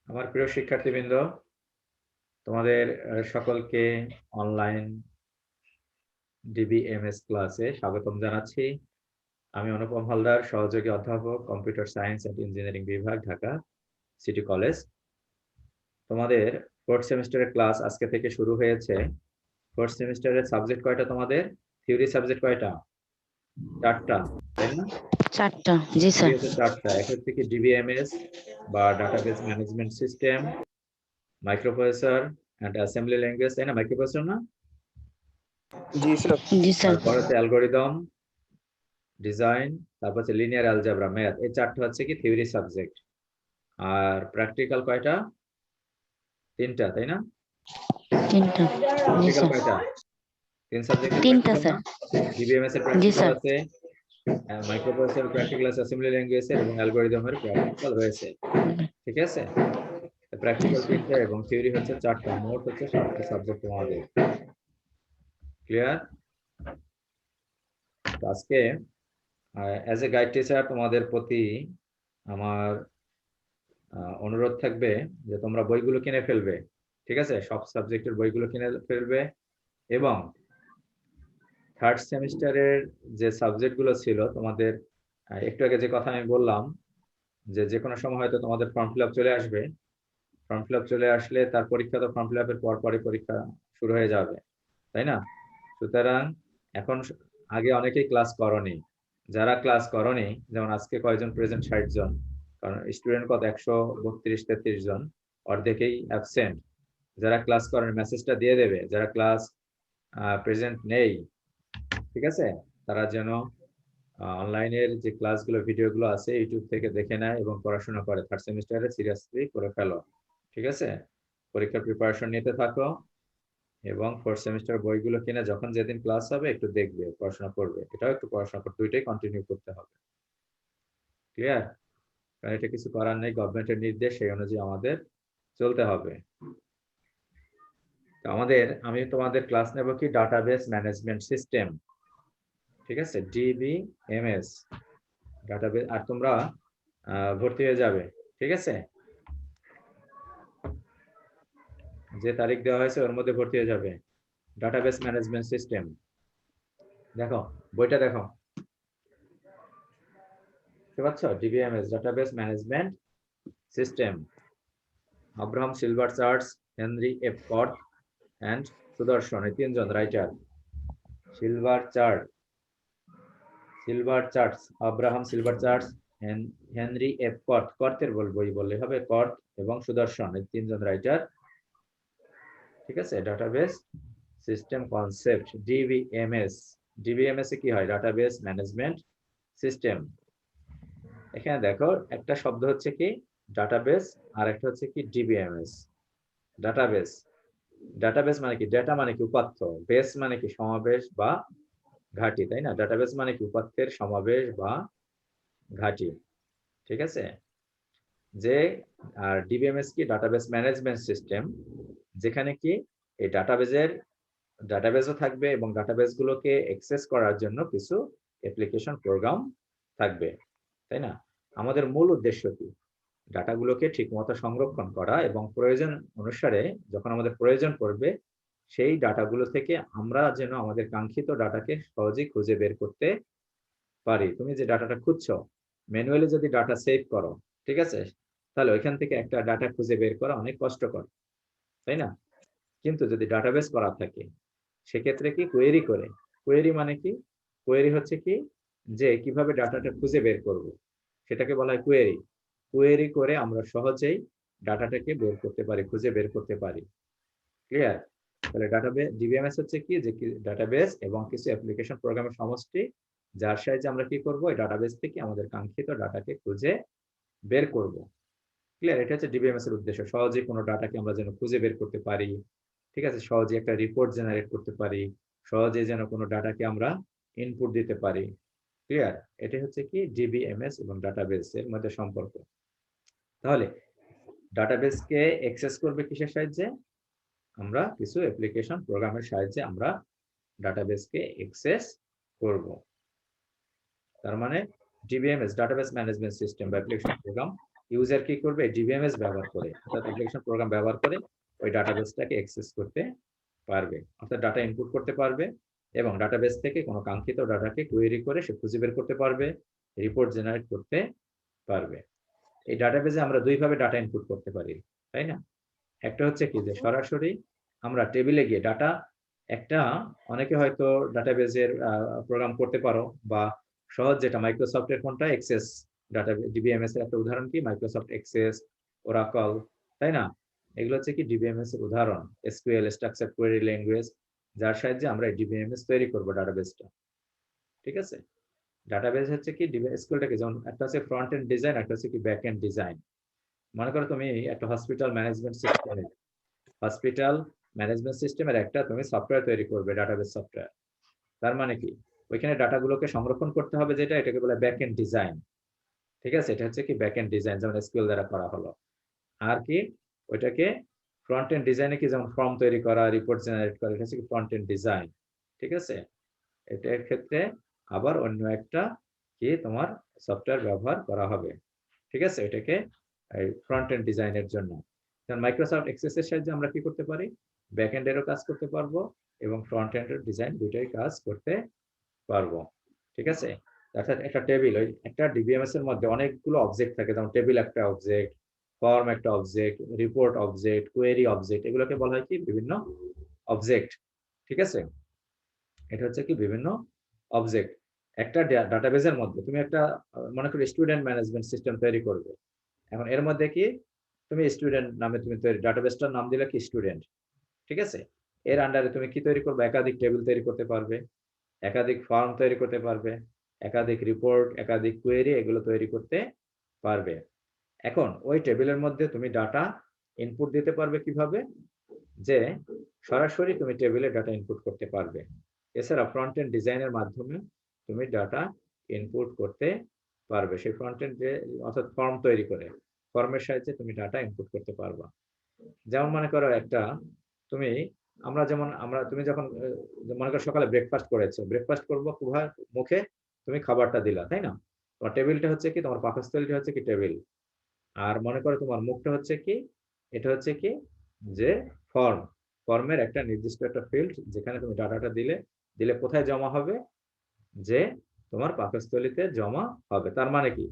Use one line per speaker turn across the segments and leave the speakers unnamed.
আমার প্রিয় শিক্ষার্থীবৃন্দ, তোমাদের সকলকে অনলাইন ডিবিএমএস ক্লাসে স্বাগতম জানাচ্ছি। আমি অনুপম হালদার, সহযোগী অধ্যাপক, কম্পিউটার সায়েন্স অ্যান্ড ইঞ্জিনিয়ারিং বিভাগ, ঢাকা সিটি কলেজ। তোমাদের ফোর্থ সেমিস্টারের ক্লাস আজকে থেকে শুরু হয়েছে। ফোর্থ সেমিস্টারের সাবজেক্ট কয়টা তোমাদের? থিওরি সাবজেক্ট কয়টা? 4টা, তাই না?
4টা, জি স্যার।
4টা। এক হচ্ছে কি ডিবিএমএস বা database management system, microprocessor and assembly language, তাই না? মাইক্রোপ্রসেসর না?
জি স্যার।
তারপর হচ্ছে অ্যালগরিদম, ডিজাইন, তারপর হচ্ছে লিনিয়ার অ্যালজেব্রা, ম্যাথ। এই 4টা হচ্ছে কি থিওরি সাবজেক্ট। আর প্র্যাকটিক্যাল কয়টা? 3টা, তাই না?
3টা, জি
প্র্যাকটিক্যাল
স্যার।
কয়টা? 3 সাবজেক্টের
3টা
প্র্যাকটিক্যাল
স্যার।
না? ডিবিএমএস এর
জি
প্র্যাকটিক্যাল
স্যার।
আছে, মাইক্রোপ্রসেসর প্র্যাকটিক্যাল আছে, অ্যাসেম্বলি ল্যাঙ্গুয়েজের এবং অ্যালগরিদমের প্র্যাকটিক্যাল রয়েছে। ঠিক আছে? প্র্যাকটিক্যাল 3টা এবং থিওরি হচ্ছে 4টা, মোট হচ্ছে 7টা সাবজেক্ট তোমাদের। ক্লিয়ার? আজকে অ্যাজ এ গাইড টিচার তোমাদের প্রতি আমার অনুরোধ থাকবে যে তোমরা বইগুলো কিনে ফেলবে। ঠিক আছে? সব সাবজেক্টের বইগুলো কিনে ফেলবে এবং থার্ড সেমিস্টারের যে সাবজেক্টগুলো ছিল তোমাদের, একটু আগে যে কথা আমি বললাম যে যে কোনো সময় হয়তো তোমাদের ফর্ম ফিল আপ চলে আসবে। ফর্ম ফিল আপ চলে আসলে তার পরীক্ষা তো ফর্ম ফিল আপের পরপরই পরীক্ষা শুরু হয়ে যাবে, তাই না? সুতরাং এখন আগে অনেকেই ক্লাস করনি। যারা ক্লাস করনি, যেমন আজকে কয়জন প্রেজেন্ট? 60 জন। কারণ স্টুডেন্ট কত? 132-33 জন, অর্ধেকেই অ্যাবসেন্ট। যারা ক্লাস করেন মেসেজটা দিয়ে দেবে, যারা ক্লাস প্রেজেন্ট নেই, ঠিক আছে, তারা যেন অনলাইনের যে ক্লাসগুলো, ভিডিওগুলো আছে ইউটিউব থেকে দেখে নেয় এবং পড়াশোনা করে। থার্ড সেমিস্টারে সিরিয়াসলি করে ফেলো, ঠিক আছে? পরীক্ষার প্রিপারেশন নিতে থাকো এবং ফোর্থ সেমিস্টার বইগুলো কিনে যখন যেদিন ক্লাস হবে একটু দেখবে, পড়াশোনা করবে। এটাও একটু পড়াশোনা করবে, দুইটাই কন্টিনিউ করতে হবে। ক্লিয়ার? কারণ এটা কিছু করার নেই, গভর্নমেন্টের নির্দেশ, সেই অনুযায়ী আমাদের চলতে হবে। তো আমি তোমাদের ক্লাস নেব কি ডাটাবেস ম্যানেজমেন্ট সিস্টেম, ঠিক আছে? DBMS database. আর তোমরা ভর্তি হয়ে যাবে, ঠিক আছে? যে তারিখ দেওয়া হয়েছে ওর মধ্যে ভর্তি হয়ে যাবে। ডাটাবেস ম্যানেজমেন্ট সিস্টেম, দেখো বইটা দেখো, বুঝতে পারছো? DBMS database management system, Abraham Silberschatz, Henry F Korth and Sudarshan, এই 3 জন writer. Silberschatz, Abraham Silberschatz, Henry F Korth, কর্তের বই বললে হবে, কট এবং সুদর্শন, এই 3 জন রাইটার। ঠিক আছে? Database system concept, DBMS. DBMS এ কি হয়? Database management system. এখানে দেখো একটা শব্দ হচ্ছে কি ডাটাবেস, আর একটা হচ্ছে কি ডিবিএমএস। ডাটাবেস, ডাটাবেস মানে কি? ডেটা মানে কি উপাত্ত, বেস মানে কি সমাবেশ বা ঘাঁটি, তাই না? ডাটাবেস মানে কি উপাত্তের সমাবেশ বা ঘাঁটি, ঠিক আছে? যে আর ডিবিএমএস কি? ডাটাবেস ম্যানেজমেন্ট সিস্টেম, যেখানে কি এই ডাটাবেসও থাকবে এবং ডাটাবেস গুলোকে অ্যাক্সেস করার জন্য কিছু অ্যাপ্লিকেশন প্রোগ্রাম থাকবে, তাই না? আমাদের মূল উদ্দেশ্য কি? ডাটাগুলোকে ঠিকমতো সংরক্ষণ করা এবং প্রয়োজন অনুসারে যখন আমাদের প্রয়োজন পড়বে সেই ডাটাগুলো থেকে আমরা যেন আমাদের কাঙ্ক্ষিত ডাটাকে সহজেই খুঁজে বের করতে পারি। তুমি যে ডাটাটা খুঁজছো, ম্যানুয়ালি যদি ডাটা সেভ করো, ঠিক আছে, তাহলে ওইখান থেকে একটা ডাটা খুঁজে বের করা অনেক কষ্টকর, তাই না? কিন্তু যদি ডাটাবেস করা থাকে সেক্ষেত্রে কি কোয়েরি করে, কোয়েরি মানে কি? কোয়েরি হচ্ছে কি যে কিভাবে ডাটাটা খুঁজে বের করব, সেটাকে বলা হয় কোয়েরি। কোয়েরি করে আমরা সহজেই ডাটাটাকে বের করতে পারি, খুঁজে বের করতে পারি। ক্লিয়ার? তাহলে ডাটাবেস ডিবিএমএস হচ্ছে কি যে ডাটাবেস এবং কিছু অ্যাপ্লিকেশন প্রোগ্রামের সমষ্টি, যার সাহায্যে আমরা কি করব? এই ডাটাবেস থেকে আমাদের কাঙ্ক্ষিত ডাটাকে খুঁজে বের করব। ক্লিয়ার? এটা হচ্ছে ডিবিএমএস এর উদ্দেশ্য, সহজেই কোনো ডাটাকে আমরা যেন খুঁজে বের করতে পারি, ঠিক আছে? সহজে একটা রিপোর্ট জেনারেট করতে পারি, সহজে যেন কোনো ডাটাকে আমরা ইনপুট দিতে পারি। ক্লিয়ার? এটা হচ্ছে কি ডিবিএমএস এবং ডাটাবেস এর মধ্যে সম্পর্ক। তাহলে ডাটাবেসকে অ্যাক্সেস করবে কিসের সাহায্যে? আমরা কিছু অ্যাপ্লিকেশন প্রোগ্রামের সাহায্যে আমরা ডাটাবেসকে অ্যাক্সেস করব। তার মানে ডিবিএমএস ডাটাবেস ম্যানেজমেন্ট সিস্টেম বা অ্যাপ্লিকেশন প্রোগ্রাম ইউজার কি করবে, ডিবিএমএস ব্যবহার করে অর্থাৎ অ্যাপ্লিকেশন প্রোগ্রাম ব্যবহার করে ওই ডাটাবেসটাকে অ্যাক্সেস করতে পারবে, অর্থাৎ ডাটা ইনপুট করতে পারবে এবং ডাটাবেস থেকে কোনো কাঙ্ক্ষিত ডাটাকে কোয়েরি করে সে খুঁজে বের করতে পারবে, রিপোর্ট জেনারেট করতে পারবে। এই ডাটাবেসে আমরা দুইভাবে ডাটা ইনপুট করতে পারি, তাই না? একটা হচ্ছে কি যে সরাসরি আমরা টেবিলে গিয়ে ডাটা একটা, অনেকে হয়তো ডাটাবেজের প্রোগ্রাম করতে পারো বা সহজ যেটা মাইক্রোসফটের কোনটা এক্সেস ডাটা, ডিবিএমএস এর একটা উদাহরণ কি মাইক্রোসফট এক্সেস, ওরাকল, তাই না? এগুলো হচ্ছে কি ডিবিএমএস এর উদাহরণ, এসকিউএল স্ট্রাকচার কোয়েরি ল্যাঙ্গুয়েজ, যার সাহায্যে আমরা ডিবিএমএস তৈরি করব ডাটাবেসটা। ঠিক আছে, ডাটাবেস হচ্ছে কি এসকিউএলটা কি, যেমন একটা হচ্ছে ফ্রন্ট এন্ড ডিজাইন, একটা হচ্ছে কি ব্যাক এন্ড ডিজাইন। মনে করো তুমি একটা হসপিটাল ম্যানেজমেন্ট সিস্টেমের একটা তুমি সফটওয়্যার তৈরি করবে, ডাটাবেস সফটওয়্যার। তার মানে কি, ওইখানে ডাটাগুলোকে সংরক্ষণ করতে হবে, যেটা এটাকে বলে ব্যাক এন্ড ডিজাইন। ঠিক আছে, এটা হচ্ছে কি ব্যাক এন্ড ডিজাইন, যেমন এসকিউএল দ্বারা করা হলো। আর কি, ওইটাকে ফ্রন্ট এন্ড ডিজাইনে কি, যেমন ফর্ম তৈরি করা, রিপোর্ট জেনারেট করা, এটা হচ্ছে কি ফ্রন্ট এন্ড ডিজাইন। ঠিক আছে, এটার ক্ষেত্রে আবার অন্য একটা কি তোমার সফটওয়্যার ব্যবহার করা হবে। ঠিক আছে, এটাকে ফ্রন্ট এন্ড ডিজাইনের জন্য। যেমন মাইক্রোসফট এক্সেস এর সাহায্যে আমরা কি করতে পারি, ব্যাক এন্ডেরও কাজ করতে পারবো এবং ফ্রন্ট এন্ডের ডিজাইন দুইটাই কাজ করতে পারবো। ঠিক আছে, অর্থাৎ একটা টেবিল, ওই একটা ডিবিএমএস এর মধ্যে অনেকগুলো অবজেক্ট থাকে, যেমন টেবিল একটা অবজেক্ট, ফর্ম একটা object, report object, query object, এগুলোকে বলা হয় কি বিভিন্ন অবজেক্ট। ঠিক আছে, এটা হচ্ছে কি বিভিন্ন অবজেক্ট। একটা ডাটাবেজের মধ্যে তুমি একটা মনে করো স্টুডেন্ট ম্যানেজমেন্ট সিস্টেম তৈরি করবে। এখন এর মধ্যে কি, তুমি স্টুডেন্ট নামে তুমি তৈরি, ডাটাবেসটার নাম দিলে কি স্টুডেন্ট। ঠিক আছে, এর আন্ডারে তুমি কি তৈরি করবে, একাধিক টেবিল তৈরি করতে পারবে, একাধিক ফর্ম তৈরি করতে পারবে, একাধিক রিপোর্ট, একাধিক কোয়েরি, এগুলো তৈরি করতে পারবে। এখন ওই টেবিলের মধ্যে তুমি ডাটা ইনপুট দিতে পারবে কিভাবে, যে সরাসরি তুমি টেবিলে ডাটা ইনপুট করতে পারবে। এছাড়া ফ্রন্ট এন্ড ডিজাইনের মাধ্যমে তুমি ডাটা ইনপুট করতে পারবে, সেই ফ্রন্ট এন্ড যে অর্থাৎ ফর্ম তৈরি করে ফর্মের সাহায্যে তুমি ডাটা ইনপুট করতে পারবা। যেমন মনে করো একটা তুমি, তুমি যখন মনে করো সকালে ব্রেকফাস্ট করেছো, ব্রেকফাস্ট করবো মুখে তুমি খাবারটা দিলা, তাই না? তোমার টেবিলটা হচ্ছে কি, তোমার পাকস্থলীটা হচ্ছে কি টেবিল, আর মনে করো তোমার মুখটা হচ্ছে কি, এটা হচ্ছে কি যে ফর্ম, ফর্মের একটা নির্দিষ্ট একটা ফিল্ড, যেখানে তুমি ডাটাটা দিলে দিলে কোথায় জমা হবে, যে তোমার পাকস্থলীতে জমা হবে। তার মানে কি,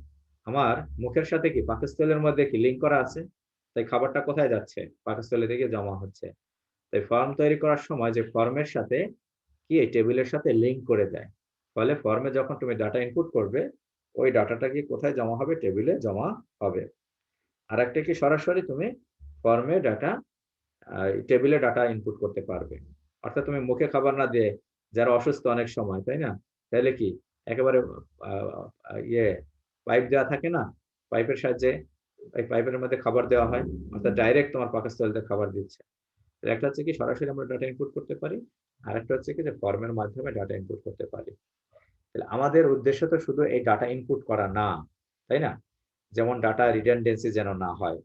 আমার মুখের সাথে কি পাকস্থলীর মধ্যে কি লিঙ্ক করা আছে, তাই খাবারটা কোথায় যাচ্ছে, পাকস্থলী থেকে জমা হচ্ছে। তাই ফর্ম তৈরি করার সময় যে ফর্মের সাথে কি এই টেবিলের সাথে লিঙ্ক করে দেয়, ফলে ফর্মে যখন তুমি ডাটা ইনপুট করবে, ওই ডাটাটা কি কোথায় জমা হবে, টেবিলে জমা হবে। আর একটা কি, সরাসরি তুমি ফর্মে ডাটা, টেবিলে ডাটা ইনপুট করতে পারবে। অর্থাৎ তুমি মুখে খাবার না দিয়ে, যারা অসুস্থ অনেক সময়, তাই না, তাহলে কি একেবারে ইয়ে পাইপ দেওয়া থাকে না, পাইপের সাহায্যে এই পাইপের মধ্যে খাবার দেওয়া হয়, অর্থাৎ ডাইরেক্ট তোমার পাকস্থলীতে খাবার দিচ্ছে। একটা হচ্ছে কি সরাসরি আমরা ডাটা ইনপুট করতে পারি, আর একটা হচ্ছে কি যে ফর্মের মাধ্যমে ডাটা ইনপুট করতে পারি। তাহলে আমাদের উদ্দেশ্য তো শুধু এই ডাটা ইনপুট করা না, তাই না? যেমন ডাটা রিডান্ডেন্সি যেন না হয়,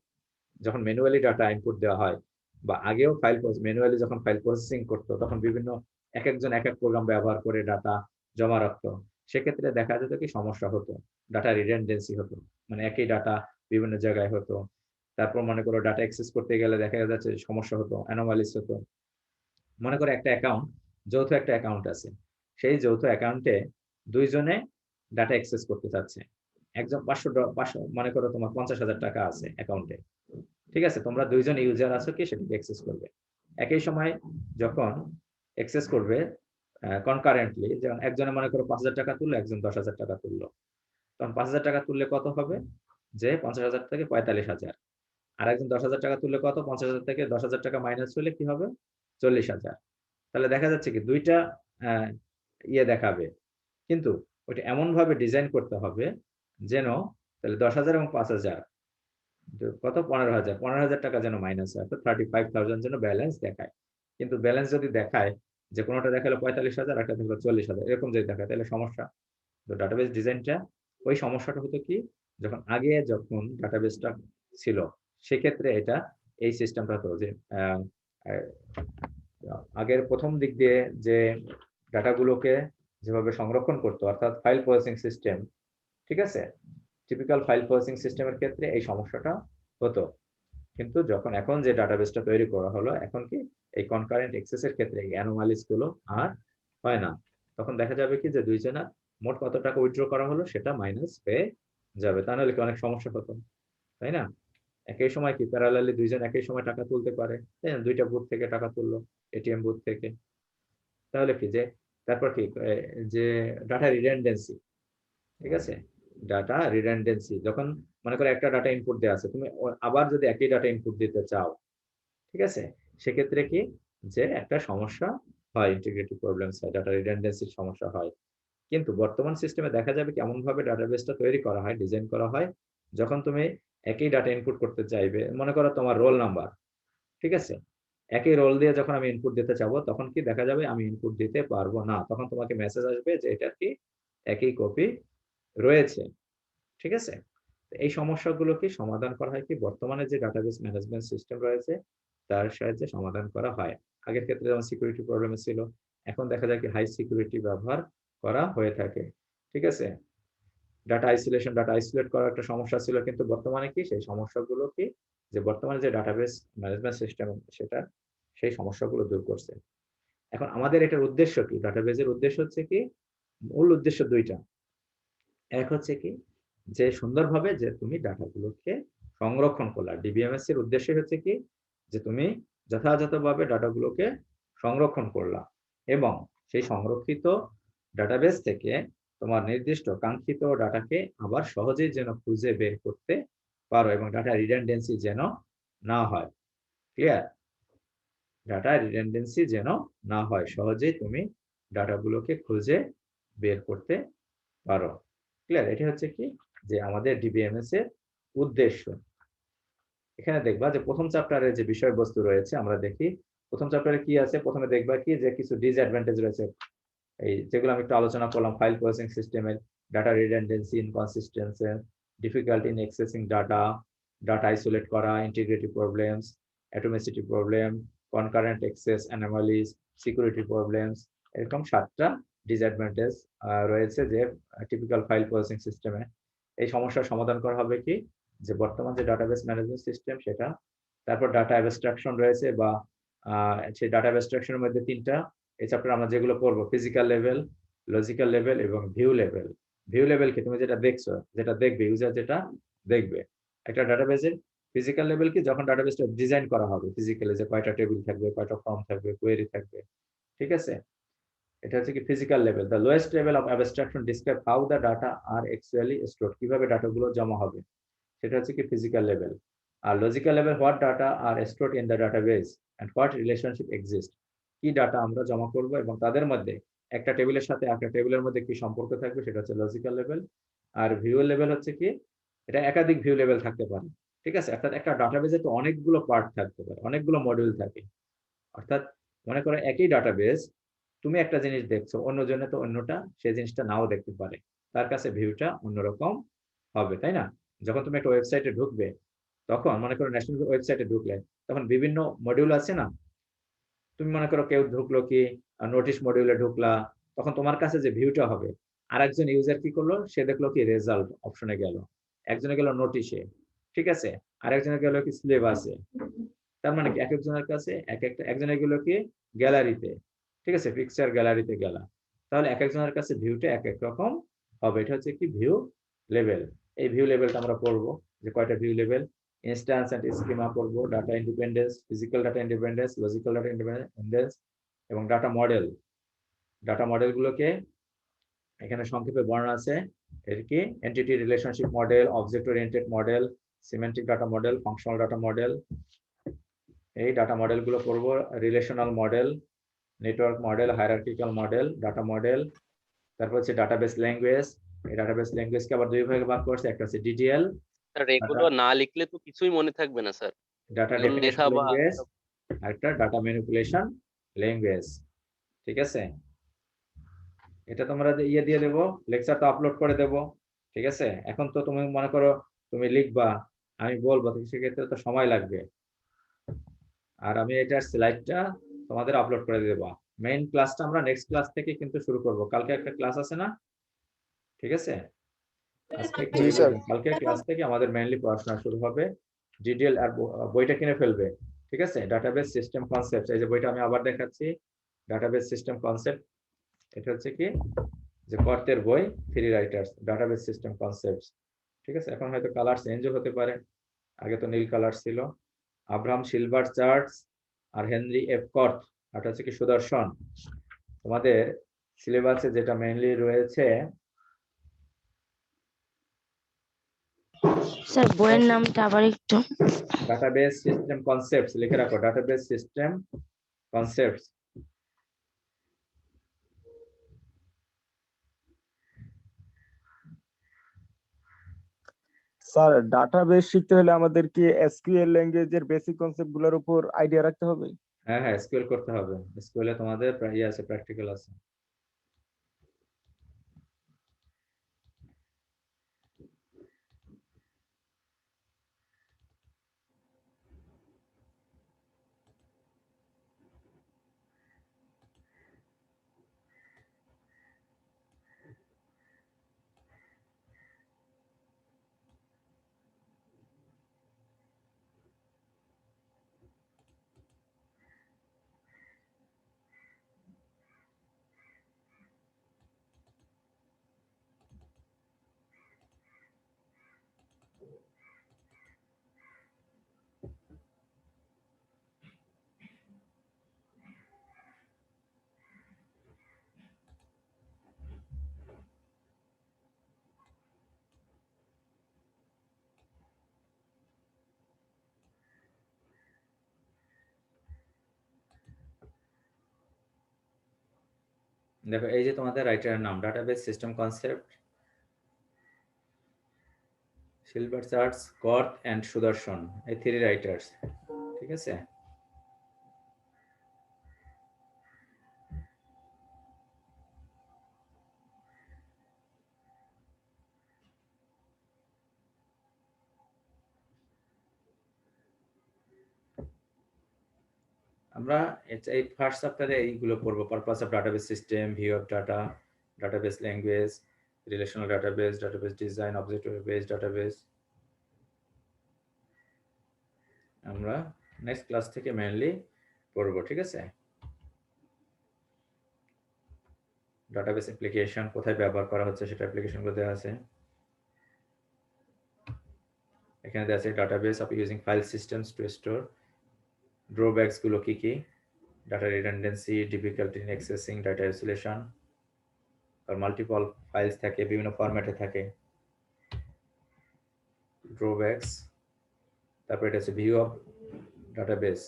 যখন ম্যানুয়ালি ডাটা ইনপুট দেওয়া হয়, বা আগেও ম্যানুয়ালি যখন ফাইল প্রসেসিং করতো, তখন বিভিন্ন এক একজন এক এক প্রোগ্রাম ব্যবহার করে ডাটা জমা রাখতো, সেক্ষেত্রে দেখা যেত কি সমস্যা হতো, ডাটা রিডান্ডেন্সি হতো, মানে একই ডাটা বিভিন্ন জায়গায় হতো। তারপর মনে করো ডাটা অ্যাক্সেস করতে গেলে দেখা যাচ্ছে সমস্যা হতো, অ্যানোমালিস হতো। মনে করো একটা অ্যাকাউন্ট, যৌথ একটা অ্যাকাউন্ট আছে, সেই যৌথ অ্যাকাউন্টে দুইজনে ডাটা অ্যাক্সেস করতে চাচ্ছে। একজন 500 মনে করো তোমার 50,000 টাকা আছে অ্যাকাউন্টে। ঠিক আছে, তোমরা দুইজন ইউজার আছো কি সেটাকে অ্যাক্সেস করবে। একই সময় যখন অ্যাক্সেস করবে কনকারেন্টলি, যেমন একজনে মনে করো 5,000 টাকা তুললো, একজন 10,000 টাকা তুললো, তখন 5,000 টাকা তুললে কত হবে, যে 50,000 থেকে 45,000। আর একজন 10,000 টাকা তুললে কত, 50,000 থেকে 10,000 টাকা মাইনাস হলে কি হবে, 40,000। তাহলে দেখা যাচ্ছে কি দুইটা ইয়ে দেখাবে, কিন্তু ওইটা এমন ভাবে ডিজাইন করতে হবে যেন, তাহলে 10,000 এবং 5,000 কত, 15,000, 15,000 টাকা যেন মাইনাস হয়, 35,000 যেন ব্যালেন্স দেখায়। কিন্তু ব্যালেন্স যদি দেখায় যে কোনোটা দেখালো 45,000, একটা দেখালো 40,000, এরকম যদি দেখায়, তাহলে সমস্যা। তো ডাটাবেস ডিজাইনটা, ওই সমস্যাটা হতো কি, যখন ডাটাবেসটা ছিল, সেক্ষেত্রে এটা এই সিস্টেমটা হতো যে আগের প্রথম দিক দিয়ে যে ডাটাগুলোকে যেভাবে সংরক্ষণ করতো, অর্থাৎ ফাইল প্রসেসিং সিস্টেম, ঠিক আছে, টিপিক্যাল ফাইল প্রসেসিং সিস্টেমের ক্ষেত্রে এই সমস্যাটা হতো, কিন্তু যখন এখন যে ডাটাবেসটা তৈরি করা হলো, এখন কি এই কনকারেন্ট অ্যাক্সেসের ক্ষেত্রে এই অ্যানোমালিস গুলো আর হয় না। তখন দেখা যাবে কি যে দুইজনের মোট কত টাকা উইথড্র করা হলো সেটা মাইনাস হয়ে যাবে, তা নাহলে কি অনেক সমস্যা হতো, তাই না? একই সময় কি প্যারালালি দুইজন একই সময় টাকা তুলতে পারে, তাই না? দুইটা বুথ থেকে টাকা তুললো, এটিএম বুথ থেকে। তাহলে কি যে তারপর কি যে ডাটা রিডান্ডেন্সি, ঠিক আছে? ডাটা রিডান্ডেন্সি, যখন মনে করো একটা ডাটা ইনপুট দেওয়া আছে, তুমি আবার যদি একই ডাটা ইনপুট দিতে চাও, ঠিক আছে, সেক্ষেত্রে কি যে একটা সমস্যা হয়, ইন্টিগ্রিটি প্রবলেমস হয়, ডাটা রিডান্ডেন্সির সমস্যা হয়। কিন্তু বর্তমান সিস্টেমে দেখা যাবে কেমন ভাবে ডাটাবেসটা তৈরি করা হয়, ডিজাইন করা হয়, যখন তুমি একই ডাটা ইনপুট করতে চাইবে, মনে করো তোমার রোল নাম্বার, ঠিক আছে, একই রোল দিয়ে যখন আমি ইনপুট দিতে চাবো, তখন কি দেখা যাবে আমি ইনপুট দিতে পারবো না, তখন তোমাকে মেসেজ আসবে যে এটা কি একই কপি রয়েছে, ঠিক আছে? এই সমস্যাগুলো কি সমাধান করা হয় কি বর্তমানে যে ডাটাবেস ম্যানেজমেন্ট সিস্টেম রয়েছে তার সাহায্যে সমাধান করা হয়। আগের ক্ষেত্রে যেমন সিকিউরিটি প্রবলেম ছিল, এখন দেখা যায় কি হাই সিকিউরিটি ব্যবহার করা হয়ে থাকে, ঠিক আছে? ডাটা আইসোলেশন, ডাটা আইসোলেট করার একটা সমস্যা ছিল, কিন্তু বর্তমানে কি সেই সমস্যাগুলো কি যে বর্তমানে যে ডাটাবেস ম্যানেজমেন্ট সিস্টেম সেটা সেই সমস্যাগুলো দূর করছে। এখন আমাদের এটার উদ্দেশ্য কি, ডাটাবেজের উদ্দেশ্য হচ্ছে কি, মূল উদ্দেশ্য দুইটা। এক হচ্ছে কি যে সুন্দরভাবে যে তুমি ডাটাগুলোকে সংরক্ষণ করলা, ডিবিএমএস এর উদ্দেশ্য হচ্ছে কি যে তুমি যথাযথভাবে ডাটাগুলোকে সংরক্ষণ করলা এবং সেই সংরক্ষিত ডাটাবেস থেকে তোমার নির্দিষ্ট কাঙ্ক্ষিত ডাটাকে আবার সহজেই যেন খুঁজে বের করতে পারো এবং ডাটা রিডান্ডেন্সি যেন না হয়। ক্লিয়ার? ডাটা রিডান্ডেন্সি যেন না হয়, সহজেই তুমি ডাটাগুলোকে খুঁজে বের করতে পারো। ক্লিয়ার? এটা হচ্ছে কি যে আমাদের ডিবিএমএস এর উদ্দেশ্য। এখানে দেখবা যে প্রথম চ্যাপ্টারে যে বিষয়বস্তু রয়েছে আমরা দেখি, প্রথম চ্যাপ্টারে কি আছে, প্রথমে দেখবা কি যে কিছু ডিসঅ্যাডভান্টেজ রয়েছে, এই যেগুলো আমি একটু আলোচনা করলাম, ফাইল প্রসেসিং সিস্টেমের data redundancy, inconsistency, difficulty in accessing data, data isolate করা, integrity problems, atomicity problem, concurrent access anomalies, security problems, এরকম 7টা ডিসঅ্যাডভান্টেজ রয়েছে যে টিপিক্যাল ফাইল প্রসেসিং সিস্টেমে। এই সমস্যার সমাধান করা হবে কি যে বর্তমান যে ডাটাবেস ম্যানেজমেন্ট সিস্টেম সেটা, তারপর ডাটা অ্যাবস্ট্রাকশন রয়েছে বা সেই ডাটা অ্যাবস্ট্রাকশনের মধ্যে 3টা এই চ্যাপ্টার আমরা যেগুলো পড়বো, ফিজিক্যাল লেভেল, লজিক্যাল লেভেল এবং ভিউ লেভেল। ভিউ লেভেল কি তুমি যেটা দেখছো, যেটা দেখবে ইউজার যেটা দেখবে একটা ডাটাবেসের। ফিজিক্যাল লেভেল কি যখন ডাটাবেসটা ডিজাইন করা হবে ফিজিক্যালি, যে কয়টা টেবিল থাকবে, কয়টা ফর্ম থাকবে, কোয়েরি থাকবে, ঠিক আছে? এটা হচ্ছে কি physical level. The lowest level of abstraction describe how the data are actually stored, কিভাবে ডাটাগুলো জমা হবে, সেটা হচ্ছে কি ফিজিক্যাল লেভেল। আর logical level, what data are stored in the database and what relationship exist, কি ডাটা আমরা জমা করব এবং তাদের মধ্যে একটা টেবিলের সাথে একটা টেবিলের মধ্যে কি সম্পর্ক থাকবে, সেটা হচ্ছে লজিক্যাল লেভেল। আর ভিউ লেভেল হচ্ছে কি এটা একাধিক ভিউ লেভেল থাকতে পারে, ঠিক আছে? অর্থাৎ একটা ডাটাবেসে তো অনেকগুলো পার্ট থাকতে পারে, অনেকগুলো মডিউল থাকে। অর্থাৎ মনে করো একই ডাটাবেস, তুমি একটা জিনিস দেখছো, অন্যজনে তো অন্যটা সেই জিনিসটা নাও দেখতে পারে, তার কাছে ভিউটা অন্যরকম হবে, তাই না? যখন তুমি একটা ওয়েবসাইটে ঢুকবে, তখন মনে করো ন্যাশনাল ওয়েবসাইটে ঢুকলে তখন বিভিন্ন মডিউল আছে না, তুমি মনে করো কেউ ঢুকলো কি নোটিশ মডিউলে ঢুকলা, তখন তোমার কাছে যে ভিউটা হবে, আর একজন ইউজার কি করলো, সে দেখলো কি রেজাল্ট অপশনে গেল, একজনে গেল নোটিশে, ঠিক আছে, আর একজনে গেল কি সিলেবাসে। তার মানে কি এক একজনের কাছে এক একটা, একজনের গেল কি গ্যালারিতে, ঠিক আছে, পিকচার গ্যালারিতে গেলা, তাহলে এক একজনের কাছে ভিউটা এক এক রকম হবে। এটা হচ্ছে কি ভিউ লেভেল। এই ভিউ লেভেলটা আমরা পড়বো যে কয়টা view level, instance and schema পড়বো, data independence, physical data independence, logical data independence এবং ডাটা মডেল। ডাটা মডেল গুলোকে এখানে সংক্ষেপে বর্ণনা আছে, এর কি entity relationship model, object oriented model, semantic data model, functional data model. এই ডাটা মডেল গুলো পড়বো, relational model, network model, hierarchical model, data model. তারপর হচ্ছে ডাটাবেস ল্যাঙ্গুয়েজ। এই ডাটাবেস ল্যাঙ্গুয়েজকে আবার দুই ভাগে ভাগ করছে, একটা হচ্ছে ডিটিএল,
স্যার এগুলো না লিখলে তো কিছুই মনে থাকবে না স্যার,
ডাটা
এগুলো
ডেফিনেশন
লেখা বা
ল্যাঙ্গুয়েজ, আর একটা ডাটা ম্যানিপুলেশন ল্যাঙ্গুয়েজ, ঠিক আছে? এটা তোমরা ইয়ে দিয়ে দেবো, লেকচারটা আপলোড করে দেবো, ঠিক আছে? এখন তো তুমি মনে করো তুমি লিখবা, আমি বলবো, সেক্ষেত্রে তো সময় লাগবে, আর আমি এটার স্লাইডটা তোমাদের আপলোড করে দেবো। মেইন ক্লাসটা আমরা নেক্সট ক্লাস থেকে কিন্তু শুরু করব, কালকে একটা ক্লাস আছে না, ঠিক আছে? আজকে কি
জি স্যার।
কালকে ক্লাস থেকে আমাদের মেইনলি পড়াশোনা শুরু হবে ডিডিএল আর বইটা কিনে ফেলবে, ঠিক আছে? ডাটাবেস সিস্টেম কনসেপ্ট, এই যে বইটা আমি আবার দেখাচ্ছি, ডাটাবেস সিস্টেম কনসেপ্ট। এটা হচ্ছে কি যে কর্তের বই, three writers, database system concepts, ঠিক আছে? এখন হয়তো কালার চেঞ্জও হতে পারে, আগে তো নীল কালার ছিল। আব্রাহাম সিলভার চার্চ আর হেনরি এফ কর্ত, এটা হচ্ছে কি সুদর্শন। তোমাদের সিলেবাসে যেটা মেইনলি রয়েছে,
স্যার বইয়ের নামটা আবার একটু।
ডাটাবেস সিস্টেম কনসেপ্টস লিখে রাখো, database system concepts.
Sir database শিখতে হলে আমাদের কি এসকিউএল ল্যাঙ্গুয়েজের বেসিক কনসেপ্ট গুলোর উপর আইডিয়া রাখতে হবে?
হ্যাঁ হ্যাঁ, এসকিউএল করতে হবে। এসকিউএল এ তোমাদের ইয়ে আছে, প্র্যাকটিক্যাল আছে। দেখো এই যে তোমাদের রাইটারের নাম, database system concept, Silberschatz, Korth and Sudarshan, এই থ্রি রাইটার্স, ঠিক আছে? আমরা এই ফার্স্ট চ্যাপ্টারে এইগুলো পড়বো, purpose of database system, view of data, database language, relational database, database design, object base database. আমরা নেক্সট ক্লাস থেকে মেইনলি পড়বো, ঠিক আছে? ডাটাবেস অ্যাপ্লিকেশন কোথায় ব্যবহার করা হচ্ছে সেটা অ্যাপ্লিকেশনগুলো দেওয়া আছে। এখানে দেওয়া আছে database of using file systems to store, drawbacks গুলো কি কি, data redundancy, difficulty in accessing data isolation, আর মাল্টিপল ফাইলস থাকে, বিভিন্ন ফরম্যাটে থাকে, ড্রব্যাকস। তারপর এটা হচ্ছে view of database,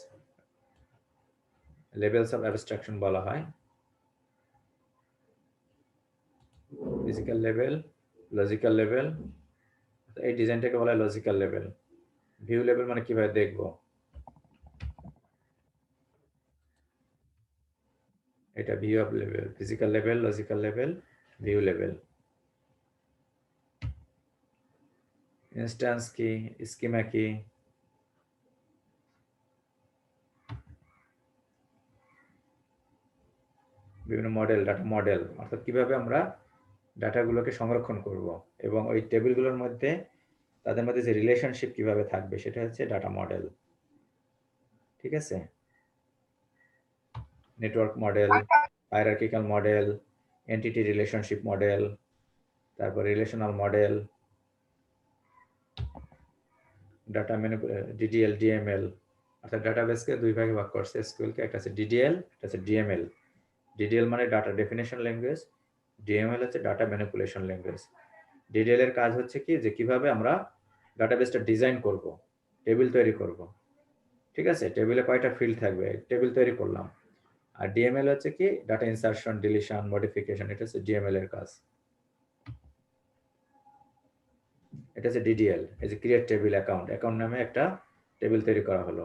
levels of abstraction বলা হয়, ফিজিক্যাল লেভেল, লজিক্যাল লেভেল, এই ডিজাইনটাকে বলা হয় লজিক্যাল লেভেল। ভিউ লেভেল মানে কিভাবে দেখবো, এটা view of level, physical level, logical level, view level. Instance কি, স্কিমা কি, বিভিন্ন মডেল, ডাটা মডেল, অর্থাৎ কিভাবে আমরা ডাটাগুলোকে সংরক্ষণ করব এবং ওই টেবিলগুলোর মধ্যে তাদের মধ্যে যে রিলেশনশিপ কিভাবে থাকবে সেটা হচ্ছে ডাটা মডেল, ঠিক আছে? Network model, hierarchical model, entity relationship model, তারপর relational model, data DDL, DML, অর্থাৎ ডাটাবেসকে দুই ভাগে ভাগ করছে এসকিউএলকে, একটা আছে ডিডিএল, একটা আছে ডিএমএল। ডিডিএল মানে ডাটা ডেফিনেশন ল্যাঙ্গুয়েজ, ডিএমএল হচ্ছে ডাটা ম্যানিপুলেশন ল্যাঙ্গুয়েজ। ডিডিএল এর কাজ হচ্ছে কি যে কিভাবে আমরা ডাটাবেসটা ডিজাইন করব, টেবিল তৈরি করব, ঠিক আছে? টেবিলে কয়টা ফিল্ড থাকবে, টেবিল তৈরি করলাম। আর ডিএমএল হচ্ছে কি ডাটা ইনসারশন, ডিলিশন, মডিফিকেশন, এটা হচ্ছে ডিএমএল এর কাজ। এটা হচ্ছে ডিডিএল, এই যে ক্রিয়েট টেবিল অ্যাকাউন্ট, অ্যাকাউন্ট নামে একটা টেবিল তৈরি করা হলো,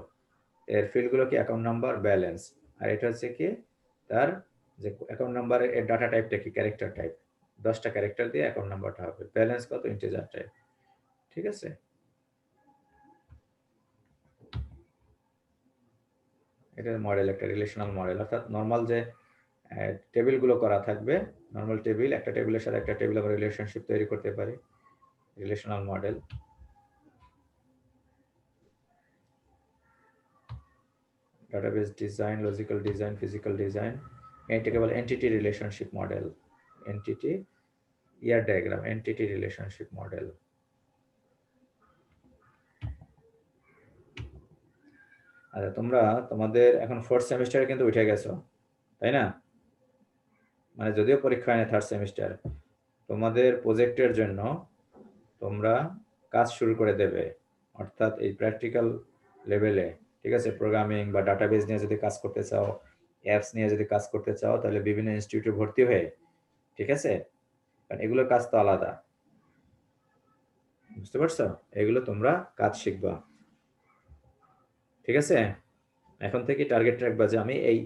এর ফিল্ডগুলো কি অ্যাকাউন্ট নাম্বার, ব্যালেন্স, আর এটা হচ্ছে কি তার যে অ্যাকাউন্ট নাম্বারের এর ডাটা টাইপটা কি, ক্যারেক্টার টাইপ, 10টা ক্যারেক্টার দিয়ে অ্যাকাউন্ট নাম্বারটা হবে, ব্যালেন্স কত, ইন্টিজার টাইপ, ঠিক আছে? এটা মডেল, একটা রিলেশনাল মডেল, অর্থাৎ নর্মাল যে টেবিলগুলো করা থাকবে, নর্মাল টেবিল, একটা টেবিলের সাথে একটা টেবিল আমরা রিলেশনশিপ তৈরি করতে পারি, relational model, database design, logical design, physical design, এটাকে বলে entity relationship model, entity ER diagram, entity relationship model। আচ্ছা, তোমরা তোমাদের এখন 4th সেমিস্টারে কিন্তু উঠে গেছো, তাই না? মানে যদিও পরীক্ষা হয় না 3rd সেমিস্টার, তোমাদের প্রজেক্টের জন্য তোমরা কাজ শুরু করে দেবে, অর্থাৎ এই প্র্যাকটিক্যাল লেভেলে, ঠিক আছে? প্রোগ্রামিং বা ডাটাবেস নিয়ে যদি কাজ করতে চাও, অ্যাপস নিয়ে যদি কাজ করতে চাও, তাহলে বিভিন্ন ইনস্টিটিউটে ভর্তি হয়ে, ঠিক আছে? কারণ এগুলোর কাজ তো আলাদা, বুঝতে পারছো? এগুলো তোমরা কাজ শিখবা, ঠিক আছে? এখন থেকে টার্গেট রাখবা যে আমি এই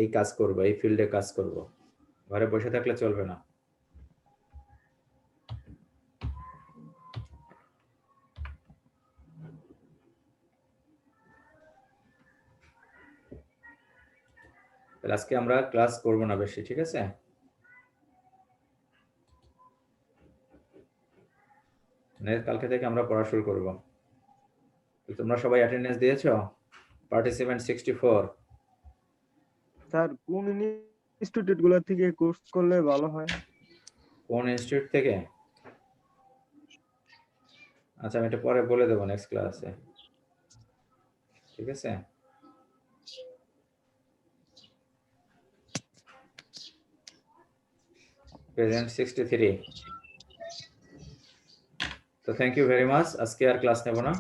এই কাজ করব, এই ফিল্ডে কাজ করব, ঘরে বসে থাকলে চলবে না। তাহলে আজকে আমরা ক্লাস করব না বেশি, ঠিক আছে? কালকে থেকে আমরা পড়া শুরু করব। তোমরা সবাই অ্যাটেন্ডেন্স দিয়েছো? পার্টিসিপেন্ট 64।
স্যার কোন ইনস্টিটিউট গুলো থেকে কোর্স করলে ভালো হয়?
কোন ইনস্টিটিউট থেকে? আচ্ছা, আমি এটা পরে বলে দেবো নেক্সট ক্লাসে, ঠিক আছে? প্রেজেন্ট 63। তো থ্যাংক ইউ ভেরি মাচ, আজকে আর ক্লাস নেব না,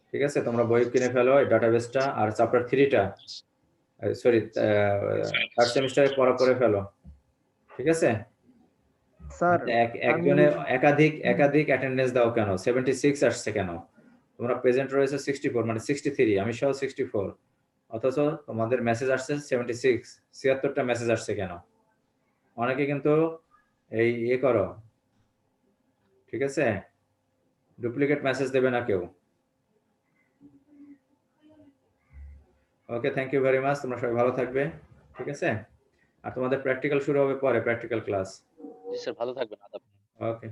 ঠিক আছে? তোমরা বই কিনে ফেলো, এই ডাটাবেসটা আর চ্যাপ্টার 3টা, সরি 3rd সেমিস্টারে পড়া করে ফেলো, ঠিক আছে?
স্যার আমি
একজনে একাধিক অ্যাটেন্ডেন্স দাও কেন? 76 আসছে কেন? তোমরা প্রেজেন্ট রয়েছে 64, মানে 63, আমি সহ 64, অথচ তোমাদের মেসেজ আসছে 76, 76টা মেসেজ আসছে কেন? অনেকে কিন্তু এই করো, ঠিক আছে? ডুপ্লিকেট মেসেজ দেবে না কেউ। ওকে, থ্যাংক ইউ ভেরি মাচ, তোমরা সবাই ভালো থাকবে, ঠিক আছে? আর তোমাদের প্র্যাকটিক্যাল শুরু হবে পরে, প্র্যাকটিক্যাল ক্লাস।
জি স্যার, ভালো থাকবেন। আদাব।
ওকে।